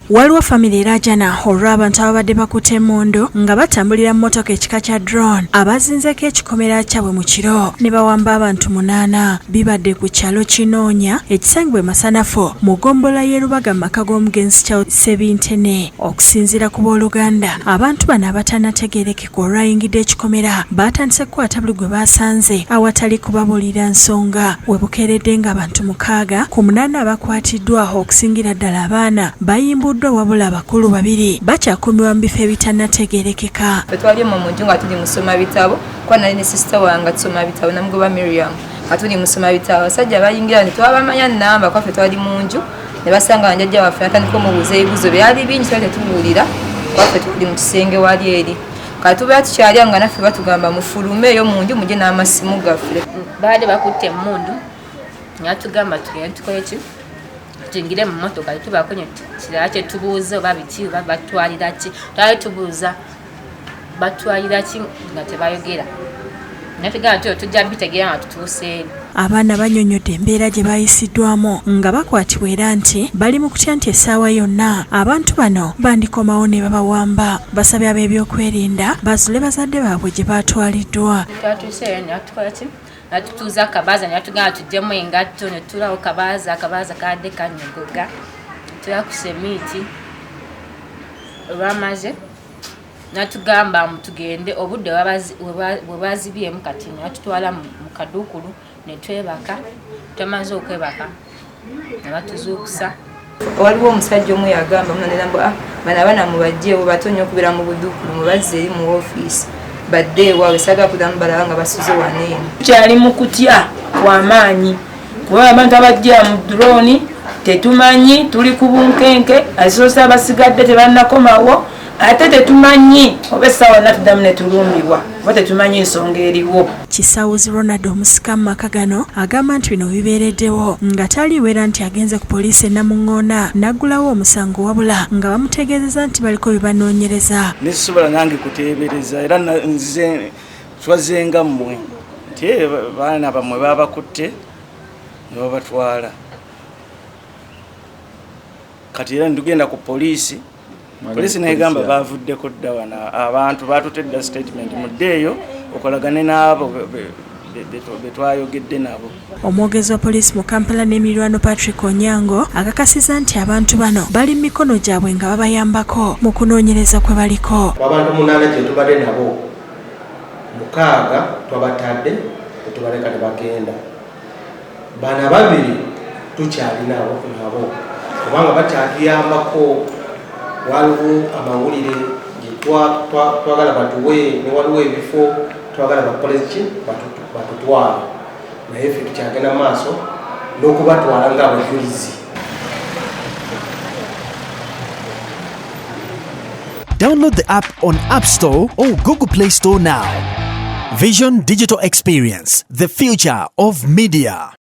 Waliwo famire erajana olw'abantu ababadde bakutte emmundu nga batambulira mu mmotoka ekika kya drone abazinzeko ekikomera kyabwe mu kiro ne bawamba abantu 8 bibadde ku kyalo Kinoonya ekisangibwa Masanafu mu ggombolola y'e Lubaga mu maka g'omugenzi Charles Ssebintene. Okusinziira ku booluganda, abantu bano abatanategeerekeka olwayingidde ekikomera baatandise kukwata buli gwe baasanze awatali kubabuulira nsonga. We bukeeredde ng'abantu 6 ku 8 abakwatiddwa okusingira ddala abaana bayimbuddwa wabula abakulu 2 bakyakuumibwa mu bifo ebitanategeerekeka. Twali mu nju nga tuli musoma bitabo kwa nali ne sister wange tusoma bitabo namugoba Miriam nga tuli musoma bitabo abasajja bayingira ne twabamanya namba kwafe twali mu nju ne basanga njajja waffe atandika omubuuza ebibuzo byali bingi twali tetubuulira kwafe tuli mu kisenge wali eri katuba tukyali nga naffe batugamba mufulume eyo mu nju mujje n'amasimu gaffe baade bakutte emmundu nyatugamba tugende tukole ki tungire mu motoka tubakonye kirala kye tubuuza oba biki oba batwalira ki twali tubuuza batwalira ki nga tebayogera natugamba nti tujja bitegeera nga tutuuse. Abaana banyonyodde embeera gye bayisiddwamu nga bakwatibwa era nti bali mu kutya nti essaawa yonna abantu bano bandikomawo ne babawamba. Basabye ab'ebyokwerinda bazule bazadde baabwe gye baatwaliddwa. Twatuuseeyo ne batukola ki natutuuza akabaaza ne batugamba tuggyemu engatto ne tulawo akabaaza kadde kanyogoga tula ku semiiti olwamaze natugamba tugende obudde bwe bazibyemu kati natutwala mu kaduukulu ne twebaka twamaze okwebaka ne batuzuukusa. Waliwo omusajja omu yagamba munanenamba bana abaana mubajjeewo batonya okubeera mu buduukulu mubazze eri mu woofiisi badde ewaabwe saga kudamu balaba nga basuze waneeno. Tukyali mu kutya kw'amaanyi kuba abantu abajja mu drone tetumanyi tuli ku bunkenke asoose abasigadde tebannakomawo ate tetumanyi oba essaawa natuddamu ne tulumbibwa oba tetumanyi ensonga eriwo. Kisawuzi Ronald omusika mu maka gano agamba nti bino bibeereddewo nga taliwera nti agenze ku poliisi e Namuŋŋoona n'aggulawo omusango wabula nga bamutegeezeza nti baliko bye banoonyereza. Nesobola nange kuteebereza era nzize twazenga mmwe nti baana bamwe babakutte ne babatwala kati era ndugenda ku poliisi. Poliisi negamba bavuddeko dda wana abantu batutedda statement muddeeyo okolagane n'abo betwayogedde nabo. Omwogezi wa poliisi mu Kampala n'emiriraano Patrick Onyango akakasiza nti abantu bano bali mu mikono gyabwe nga babayambako mu kunoonyereza kwe baliko. Abantu 8 gye tubadde nabo 6 twabatadde ne tubaleka ne bagenda. Bana 2 tukyali nabo kubanga bakyatuyambako. Waliwo amawulire gye twagala batuwe ne waliwo ebifo twagala bakoleki batutwala naye ffe tukyagenda maaso n'okubatwala ng'abajulizi. Download the app on App Store or Google Play Store now. Vision Digital Experience, the future of media.